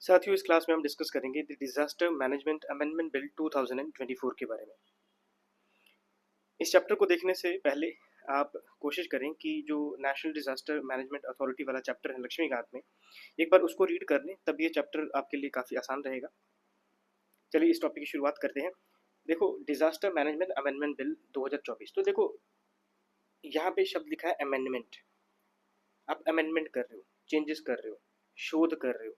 साथियों, इस क्लास में हम डिस्कस करेंगे the disaster management amendment bill 2024 के बारे में। इस चैप्टर को देखने से पहले आप कोशिश करें कि जो नेशनल डिजास्टर मैनेजमेंट अथॉरिटी वाला चैप्टर है लक्ष्मीकांत में, एक बार उसको रीड कर लें, तब ये चैप्टर आपके लिए काफ़ी आसान रहेगा। चलिए इस टॉपिक की शुरुआत करते हैं। देखो, डिजास्टर मैनेजमेंट अमेंडमेंट बिल 2024, तो देखो यहाँ पे शब्द लिखा है अमेंडमेंट। आप अमेंडमेंट कर रहे हो, चेंजेस कर रहे हो, शोध कर रहे हो,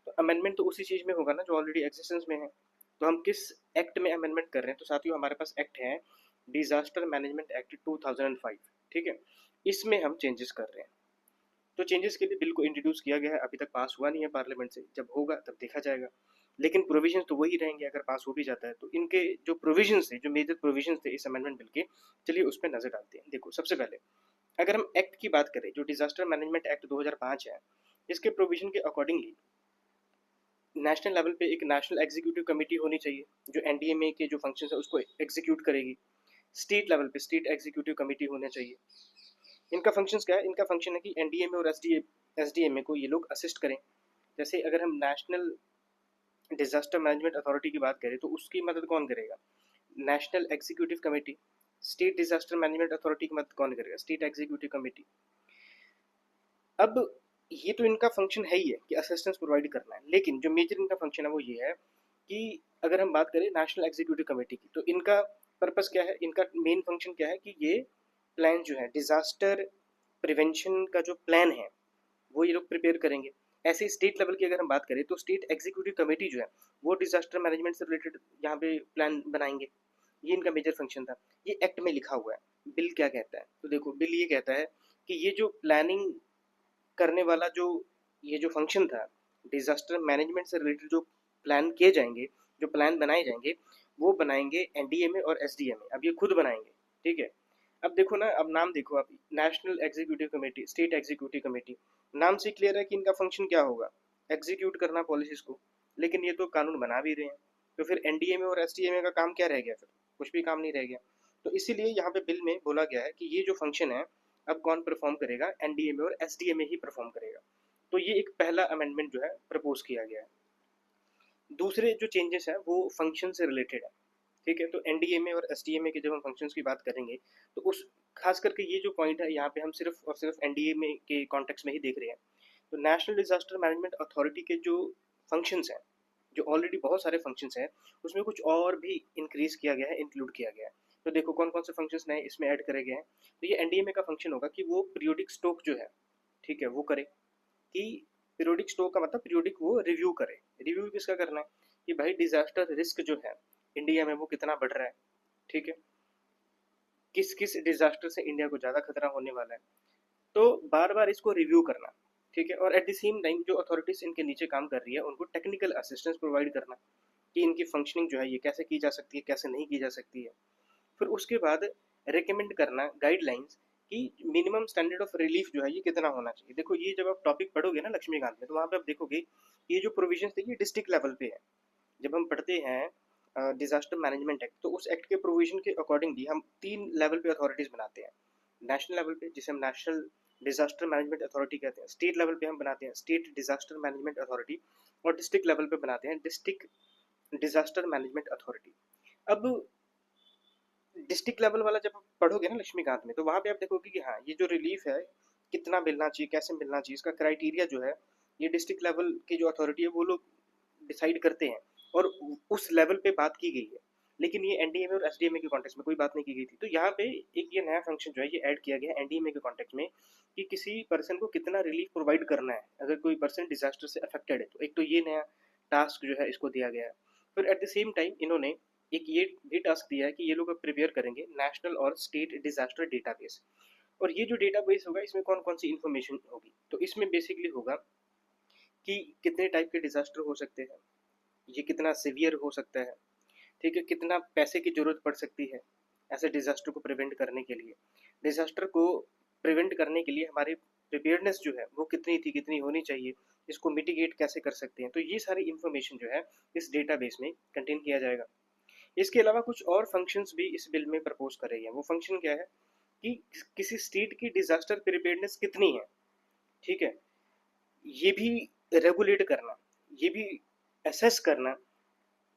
तो अमेंडमेंट तो उसी चीज़ में होगा ना जो ऑलरेडी एग्जिस्टेंस में है। तो हम किस एक्ट में अमेंडमेंट कर रहे हैं? तो साथियों, हमारे पास एक्ट है डिजास्टर मैनेजमेंट एक्ट 2005। ठीक है, इसमें हम चेंजेस कर रहे हैं। तो चेंजेस के लिए बिल को इंट्रोड्यूस किया गया है, अभी तक पास हुआ नहीं है पार्लियामेंट से, जब होगा तब देखा जाएगा। लेकिन प्रोविजंस तो वही रहेंगे अगर पास हो भी जाता है। तो इनके जो प्रोविजंस थे, जो मेजर प्रोविजंस थे इस अमेंडमेंट बिल के, चलिए उस पर नजर डालते हैं। देखो, सबसे पहले अगर हम एक्ट की बात करें, जो डिजास्टर मैनेजमेंट एक्ट 2005 है, इसके प्रोविजन के अकॉर्डिंगली नेशनल लेवल पे एक नेशनल एग्जीक्यूटिव कमेटी होनी चाहिए जो एनडीएमए के जो फंक्शन है उसको एग्जीक्यूट करेगी। स्टेट लेवल पे स्टेट एग्जीक्यूटिव कमेटी होना चाहिए। इनका फंक्शंस क्या है? इनका फंक्शन है कि एनडीएमए और एसडीएमए को ये लोग असिस्ट करें। जैसे अगर हम नेशनल डिजास्टर मैनेजमेंट अथॉरिटी की बात करें तो उसकी मदद कौन करेगा? National executive committee. State disaster management authority की मदद कौन करेगा? State executive committee. अब ये तो इनका फंक्शन है ही है कि असिस्टेंस प्रोवाइड करना है, लेकिन जो मेजर इनका फंक्शन है वो ये है कि अगर हम बात करें नेशनल एग्जीक्यूटिव कमेटी की, तो इनका पर्पस क्या है? इनका मेन फंक्शन क्या है कि ये प्लान जो है डिजास्टर प्रिवेंशन का जो प्लान है वो ये लोग प्रिपेयर करेंगे। ऐसे स्टेट लेवल की अगर हम बात करें तो स्टेट एग्जीक्यूटिव कमेटी जो है वो डिजास्टर मैनेजमेंट से रिलेटेड यहाँ पे प्लान बनाएंगे। ये इनका मेजर फंक्शन था। ये एक्ट में लिखा हुआ है। बिल क्या कहता है? तो देखो, बिल ये कहता है कि ये जो प्लानिंग करने वाला जो ये जो फंक्शन था, डिजास्टर मैनेजमेंट से रिलेटेड जो प्लान किए जाएंगे, जो प्लान बनाए जाएंगे, वो बनाएंगे एनडीएमए और एसडीएमए। अब ये खुद बनाएंगे। ठीक है, अब देखो ना, अब नाम देखो आप, national executive committee, state executive committee, नाम से क्लियर है कि इनका फंक्शन क्या होगा? एग्जीक्यूट करना पॉलिसीज को। लेकिन ये तो कानून बना भी रहे हैं, तो फिर एनडीएमए और एसडीएमए का काम क्या रह गया? फिर कुछ भी काम नहीं रह गया। तो इसीलिए यहाँ पे बिल में बोला गया है कि ये जो फंक्शन है अब कौन परफॉर्म करेगा? एनडीएमए और एसडीएमए ही परफॉर्म करेगा। तो ये एक पहला अमेंडमेंट जो है प्रपोज किया गया है। दूसरे जो चेंजेस है वो फंक्शन से रिलेटेड है। ठीक है, तो एनडीएमए और एसडीएमए के जब हम फंक्शंस की बात करेंगे तो उस खास करके ये जो पॉइंट है यहाँ पे हम सिर्फ और सिर्फ एनडीएमए के कॉन्टेक्स्ट में ही देख रहे हैं। तो नेशनल डिजास्टर मैनेजमेंट अथॉरिटी के जो फंक्शंस हैं, जो ऑलरेडी बहुत सारे फंक्शंस हैं, उसमें कुछ और भी इंक्रीज किया गया है, इंक्लूड किया गया है। तो देखो कौन कौन से फंक्शंस नए इसमें ऐड करे गए हैं। तो ये एनडीएमए का फंक्शन होगा कि वो पीरियोडिक स्टॉक जो है, ठीक है, वो करे। कि पीरियोडिक स्टॉक का मतलब पीरियोडिक वो रिव्यू करे। रिव्यू किसका करना है? कि भाई डिजास्टर रिस्क जो है इंडिया में वो कितना बढ़ रहा है। ठीक है, किस किस डिजास्टर से इंडिया को ज़्यादा खतरा होने वाला है, तो बार बार इसको रिव्यू करना। ठीक है, और एट द सेम टाइम जो अथॉरिटीज इनके नीचे काम कर रही है उनको टेक्निकल असिस्टेंस प्रोवाइड करना कि इनकी फंक्शनिंग जो है ये कैसे की जा सकती है, कैसे नहीं की जा सकती है। फिर उसके बाद रिकमेंड करना गाइडलाइंस कि मिनिमम स्टैंडर्ड ऑफ रिलीफ जो है ये कितना होना चाहिए। देखो, ये जब आप टॉपिक पढ़ोगे ना लक्ष्मीकांत में, तो वहाँ पे आप देखोगे ये जो प्रोविजन थे ये डिस्ट्रिक्ट लेवल पे है। जब हम पढ़ते हैं डिजास्टर मैनेजमेंट एक्ट, तो उस एक्ट के प्रोविजन के अकॉर्डिंगली हम तीन लेवल पे अथॉरिटीज बनाते हैं। नेशनल लेवल पे जिसे हम नेशनल डिजास्टर मैनेजमेंट अथॉरिटी कहते हैं, स्टेट लेवल पे हम बनाते हैं स्टेट डिजास्टर मैनेजमेंट अथॉरिटी, और डिस्ट्रिक्ट लेवल पे बनाते हैं डिस्ट्रिक्ट डिजास्टर मैनेजमेंट अथॉरिटी। अब डिस्ट्रिक्ट लेवल वाला जब आप पढ़ोगे ना लक्ष्मीकांत में, तो वहाँ पे आप देखोगे कि हाँ, ये जो रिलीफ है कितना मिलना चाहिए, कैसे मिलना चाहिए, इसका क्राइटेरिया जो है ये डिस्ट्रिक्ट लेवल की जो अथॉरिटी है वो लोग डिसाइड करते हैं, और उस लेवल पे बात की गई है। लेकिन ये एनडीएमए और एसडीएमए के कॉन्टेक्स्ट में कोई बात नहीं की गई थी। तो यहाँ पे एक ये नया फंक्शन जो है ये ऐड किया गया है एनडीएमए के कॉन्टेक्स्ट में कि किसी पर्सन को कितना रिलीफ प्रोवाइड करना है अगर कोई पर्सन डिजास्टर से अफेक्टेड है। तो एक तो ये नया टास्क जो है इसको दिया गया है। फिर एट द सेम टाइम इन्होंने एक ये भी टास्क दिया है कि ये लोग प्रिपेयर करेंगे नेशनल और स्टेट डिजास्टर डेटाबेस। और ये जो डेटाबेस होगा इसमें कौन कौन सी इन्फॉर्मेशन होगी? तो इसमें बेसिकली होगा कि कितने टाइप के डिजास्टर हो सकते हैं, ये कितना सिवियर हो सकता है, ठीक है, कितना पैसे की जरूरत पड़ सकती है ऐसे डिजास्टर को प्रिवेंट करने के लिए। डिजास्टर को प्रिवेंट करने के लिए हमारी प्रिपेयरनेस जो है वो कितनी थी, कितनी होनी चाहिए, इसको मिटिगेट कैसे कर सकते हैं। तो ये सारी इन्फॉर्मेशन जो है इस डेटाबेस में कंटेन किया जाएगा। इसके अलावा कुछ और फंक्शंस भी इस बिल में प्रपोज करे गए हैं। वो फंक्शन क्या है कि किसी स्टेट की डिजास्टर प्रिपेयरनेस कितनी है, ठीक है, ये भी रेगुलेट करना। ये भी असेस करना,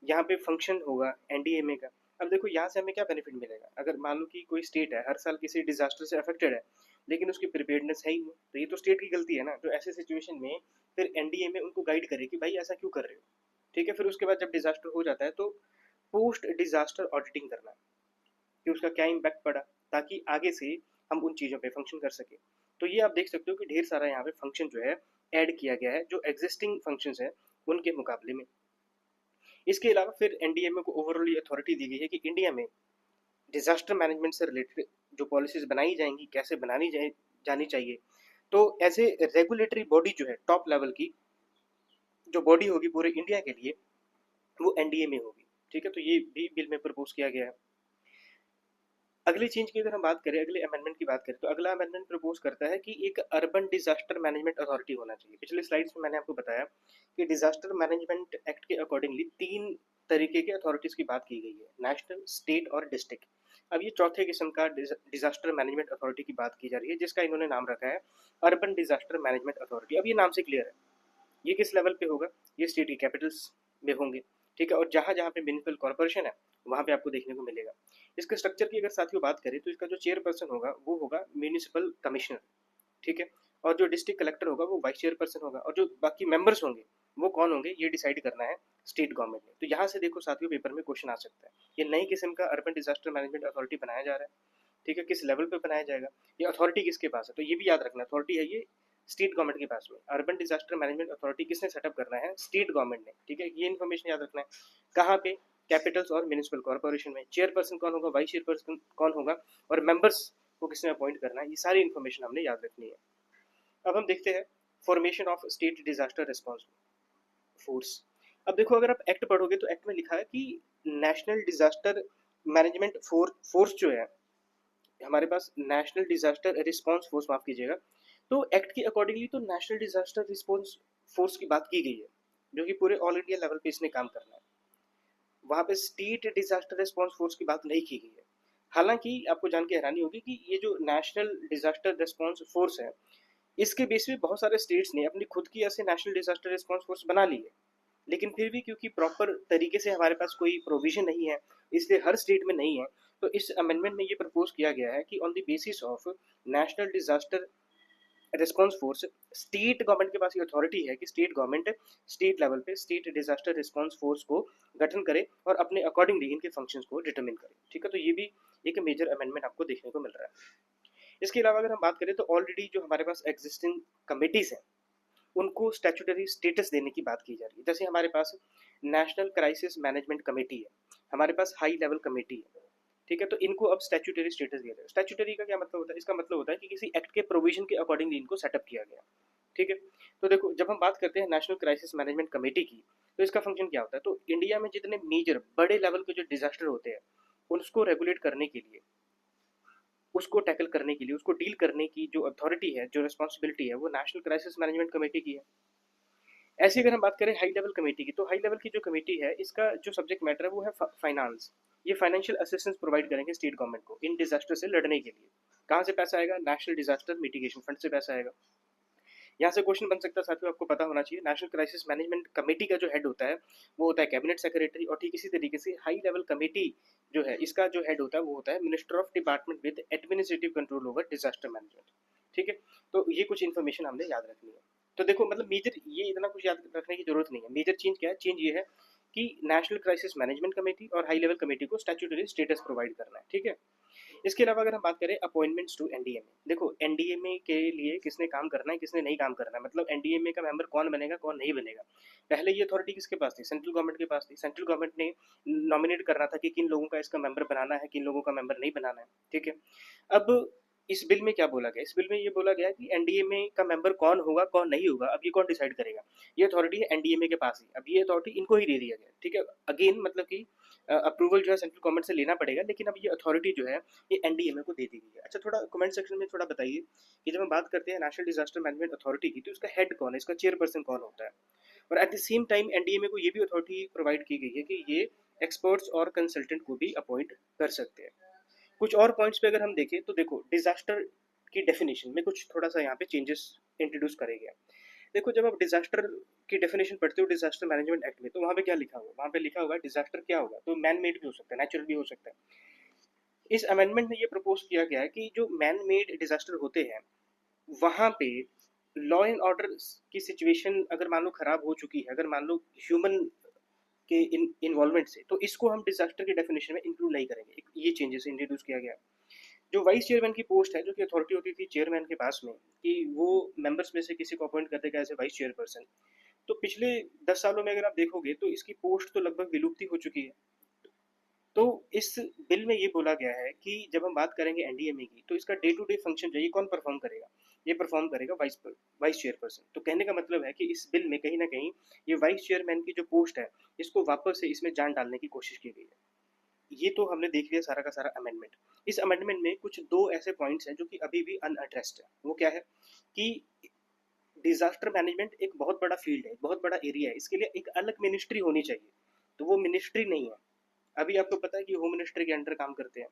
यहाँ पे फंक्शन होगा एनडीएमए का। अब देखो यहाँ से हमें क्या बेनिफिट मिलेगा, अगर मान लो कि कोई स्टेट है हर साल किसी डिजास्टर से अफेक्टेड है लेकिन उसकी प्रिपेयर्डनेस है ही नहीं, तो ये तो स्टेट की गलती है ना। तो ऐसे सिचुएशन में फिर एनडीएमए उनको गाइड करे कि भाई ऐसा क्यों कर रहे हो, ठीक है। फिर उसके बाद जब डिजास्टर हो जाता है तो पोस्ट डिजास्टर ऑडिटिंग करना कि उसका क्या इम्पैक्ट पड़ा, ताकि आगे से हम उन चीज़ों पे फंक्शन कर सके। तो ये आप देख सकते हो कि ढेर सारा यहाँ पे फंक्शन जो है ऐड किया गया है जो एग्जिस्टिंग फंक्शंस है उनके मुकाबले में। इसके अलावा फिर एनडीएमए को ओवरऑल अथॉरिटी दी गई है कि इंडिया में डिजास्टर मैनेजमेंट से रिलेटेड जो पॉलिसीज बनाई जाएंगी कैसे जानी चाहिए। तो एज ए रेगुलेटरी बॉडी जो है टॉप लेवल की जो बॉडी होगी पूरे इंडिया के लिए वो एनडीएमए होगी, ठीक है। तो ये भी बिल में प्रपोज किया गया है। अगली चीज की अगर हम बात करें, अगले अमेंडमेंट की बात करें, तो अगला अमेंडमेंट प्रपोज करता है कि एक अर्बन डिजास्टर मैनेजमेंट अथॉरिटी होना चाहिए। पिछले स्लाइड्स में मैंने आपको बताया कि डिजास्टर मैनेजमेंट एक्ट के अकॉर्डिंगली तीन तरीके के अथॉरिटीज की बात की गई है, नेशनल, स्टेट और डिस्ट्रिक्ट। अब ये चौथे किस्म का डिजास्टर मैनेजमेंट अथॉरिटी की बात की जा रही है जिसका इन्होंने नाम रखा है अर्बन डिजास्टर मैनेजमेंट अथॉरिटी। अब ये नाम से क्लियर है ये किस लेवल पे होगा, ये स्टेट की कैपिटल्स में होंगे, ठीक है। और जहाँ जहाँ पे म्यूनिसिपल कॉर्पोरेशन है वहाँ पे आपको देखने को मिलेगा। इसके स्ट्रक्चर की अगर साथियों बात करें तो इसका जो चेयरपर्सन होगा वो होगा म्यूनिसिपल कमिश्नर, ठीक है। और जो डिस्ट्रिक्ट कलेक्टर होगा वो वाइस चेयरपर्सन होगा, और जो बाकी मेंबर्स होंगे वो कौन होंगे ये डिसाइड करना है स्टेट गवर्नमेंट ने। तो यहाँ से देखो साथियों पेपर में क्वेश्चन आ सकता है, ये नई किस्म का अर्बन डिजास्टर मैनेजमेंट अथॉरिटी बनाया जा रहा है, ठीक है। किस लेवल पे बनाया जाएगा, ये अथॉरिटी किसके पास है, तो ये भी याद रखना अथॉरिटी है ये स्टेट गवर्नमेंट के पास में। अर्बन डिजास्टर मैनेजमेंट अथॉरिटी किसने सेटअप करना है, स्टेट गवर्नमेंट ने, ठीक है। ये इन्फॉर्मेशन याद रखना है। कहाँ पे, कैपिटल्स और म्यूनिसिपल कॉर्पोरेशन में। चेयरपर्सन कौन होगा, वाइस चेयरपर्सन कौन होगा, और मेंबर्स को किसने अपॉइंट करना है, ये सारी इन्फॉर्मेशन हमने याद रखनी है। अब हम देखते हैं formation of state disaster response force. अब देखो अगर आप एक्ट पढ़ोगे तो एक्ट में लिखा है कि नेशनल डिजास्टर मैनेजमेंट फोर्स जो है हमारे पास, नेशनल डिजास्टर रिस्पॉन्स फोर्स, माफ कीजिएगा। तो एक्ट के अकॉर्डिंगली तो नेशनल डिजास्टर रिस्पॉन्स फोर्स की बात की गई है जो कि पूरे ऑल इंडिया लेवल पे इसने काम करना है। वहां पे स्टेट डिजास्टर रिस्पॉन्स फोर्स की बात नहीं की गई है। हालांकि आपको जान के हैरानी होगी कि ये जो नेशनल डिजास्टर रिस्पॉन्स फोर्स है इसके बेस पे बहुत सारे स्टेट्स ने अपनी खुद की ऐसे नेशनल डिजास्टर रिस्पॉन्स फोर्स बना ली है, लेकिन फिर भी क्योंकि प्रॉपर तरीके से हमारे पास कोई प्रोविजन नहीं है इसलिए हर स्टेट में नहीं है। तो इस अमेंडमेंट में ये प्रपोज किया गया है कि on the basis of national disaster response force, state government के पास ये अथॉरिटी है कि स्टेट गवर्नमेंट स्टेट लेवल पे स्टेट डिजास्टर रिस्पॉन्स फोर्स को गठन करे और अपने अकॉर्डिंगली इनके फंक्शंस को डिटरमिन करे, ठीक है। तो ये भी एक मेजर अमेंडमेंट आपको देखने को मिल रहा है। इसके अलावा अगर हम बात करें तो ऑलरेडी जो हमारे पास एग्जिस्टिंग कमिटीज हैं उनको स्टैट्यूटरी स्टेटस देने की बात की जा रही है। जैसे हमारे पास नेशनल क्राइसिस मैनेजमेंट कमेटी है, हमारे पास हाई लेवल कमेटी है, ठीक है। तो इनको अब स्टैट्यूटरी स्टेटस दिया जाए। स्टैट्यूटरी का क्या मतलब होता है, इसका मतलब होता है कि किसी एक्ट के प्रोविजन के अकॉर्डिंगली इनको सेटअप किया गया, ठीक है। तो देखो जब हम बात करते हैं नेशनल क्राइसिस मैनेजमेंट कमेटी की तो इसका फंक्शन क्या होता है, तो इंडिया में जितने मेजर बड़े लेवल के जो डिजास्टर होते हैं उसको रेगुलेट करने के लिए, उसको टैकल करने के लिए, उसको डील करने की जो अथॉरिटी है, जो रिस्पॉन्सिबिलिटी है वो नेशनल क्राइसिस मैनेजमेंट कमेटी की है। ऐसे अगर हम बात करें हाई लेवल कमेटी की, तो हाई लेवल की जो कमेटी है इसका जो सब्जेक्ट मैटर है वो है फाइनेंस। ये फाइनेंशियल असिस्टेंस प्रोवाइड करेंगे स्टेट गवर्नमेंट को इन डिजास्टर से लड़ने के लिए। कहाँ से पैसा आएगा, नेशनल डिजास्टर मिटिगेशन फंड से पैसा आएगा। यहाँ से क्वेश्चन बन सकता है साथियों, आपको पता होना चाहिए नेशनल क्राइसिस मैनेजमेंट कमेटी का जो हेड होता है वो होता है कैबिनेट सेक्रेटरी, और ठीक इसी तरीके से हाई लेवल कमेटी जो है इसका जो हेड होता है वो होता है minister of department with administrative control over disaster management, ठीक है। तो ये कुछ इन्फॉर्मेशन हमने याद रखनी है। तो देखो मतलब मेजर ये इतना कुछ याद रखने की जरूरत नहीं है। मेजर चेंज क्या है, चेंज ये है कि नेशनल क्राइसिस मैनेजमेंट कमेटी और हाई लेवल कमेटी को स्टैट्यूटरी स्टेटस प्रोवाइड करना है, ठीक है। इसके अलावा अगर हम बात करें अपॉइंटमेंट्स टू एनडीएमए, देखो एनडीएमए के लिए किसने काम करना है किसने नहीं काम करना है, मतलब एनडीएमए का मेंबर कौन बनेगा कौन नहीं बनेगा। पहले ये अथॉरिटी किसके पास थी, सेंट्रल गवर्नमेंट के पास थी। सेंट्रल गवर्नमेंट ने नॉमिनेट करना था कि किन लोगों का इसका मेंबर बनाना है, किन लोगों का मेंबर नहीं बनाना है, ठीक है। अब इस बिल में क्या बोला गया, इस बिल में ये बोला गया कि एनडीएमए का मेंबर कौन होगा कौन नहीं होगा, अब ये कौन डिसाइड करेगा, ये अथॉरिटी है एनडीएमए के पास ही। अब ये अथॉरिटी इनको ही दे दिया गया, ठीक है। अगेन मतलब कि अप्रूवल जो है सेंट्रल गवर्नमेंट से लेना पड़ेगा, लेकिन अब ये अथॉरिटी जो है ये एनडीएमए को दे दी गई है। अच्छा थोड़ा कमेंट सेक्शन में थोड़ा बताइए कि जब हम बात करते हैं नेशनल डिजास्टर मैनेजमेंट अथॉरिटी की तो इसका हेड कौन है, इसका चेयरपर्सन कौन होता है। और at the same time NDMA को ये भी अथॉरिटी प्रोवाइड की गई है कि ये एक्सपर्ट्स और कंसल्टेंट को भी अपॉइंट कर सकते हैं। कुछ और पॉइंट्स पे अगर हम देखें तो देखो डिजास्टर की डेफिनेशन में कुछ थोड़ा सा यहाँ पे चेंजेस इंट्रोड्यूस करे गए। देखो जब आप डिजास्टर की डेफिनेशन पढ़ते हो डिजास्टर मैनेजमेंट एक्ट में, तो वहाँ पे क्या लिखा होगा? वहाँ पे लिखा होगा डिजास्टर क्या होगा, तो मैन मेड भी हो सकता है, नेचुरल भी हो सकता है। इस अमेंडमेंट में ये प्रपोज किया गया है कि जो मैन मेड डिजास्टर होते हैं वहाँ पे लॉ एंड ऑर्डर की सिचुएशन अगर मान लो खराब हो चुकी है, अगर मान लो ह्यूमन के इन्वॉल्वमेंट से, तो इसको हम डिजास्टर की डेफिनेशन में इंक्लूड नहीं करेंगे। ये चेंजेस इंट्रोड्यूस किया गया। जो वाइस चेयरमैन की पोस्ट है, जो कि अथॉरिटी होती थी चेयरमैन के पास में, कि वो मेंबर्स में से किसी को अपॉइंट कर देगा एज ए वाइस चेयरपर्सन, तो पिछले 10 सालों में अगर आप देखोगे तो इसकी पोस्ट तो लगभग विलुप्ति हो चुकी है। तो इस बिल में ये बोला गया है कि जब हम बात करेंगे एनडीएमए की, तो इसका डे टू डे फंक्शन जो है ये कौन परफॉर्म करेगा? ये परफॉर्म करेगा वाइस चेयरपर्सन। तो कहने का मतलब है कि इस बिल में कहीं ना कहीं ये वाइस चेयरमैन की जो पोस्ट है, इसको वापस से इसमें जान डालने की कोशिश की गई है। ये तो हमने देख लिया सारा का सारा अमेंडमेंट। इस अमेंडमेंट में कुछ दो ऐसे पॉइंट्स हैं जो कि अभी भी अनएड्रेस्ड है। वो क्या है कि डिजास्टर मैनेजमेंट एक बहुत बड़ा फील्ड है, बहुत बड़ा एरिया है, इसके लिए एक अलग मिनिस्ट्री होनी चाहिए। तो वो मिनिस्ट्री नहीं है। अभी आपको पता है कि होम मिनिस्ट्री के अंडर काम करते हैं।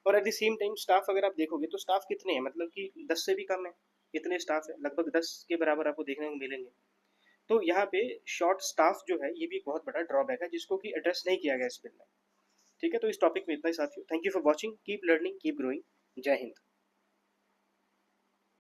और at the same time staff अगर आप देखोगे तो स्टाफ कितने हैं, मतलब कि 10 से भी कम है। इतने स्टाफ है, लगभग 10 के बराबर आपको देखने को मिलेंगे। तो यहाँ पे शॉर्ट स्टाफ जो है ये भी एक बहुत बड़ा ड्रॉबैक है, जिसको कि एड्रेस नहीं किया गया इस बिल में। ठीक है, तो इस टॉपिक में इतना ही साथियों। Thank you for watching, keep learning, keep growing. जय हिंद।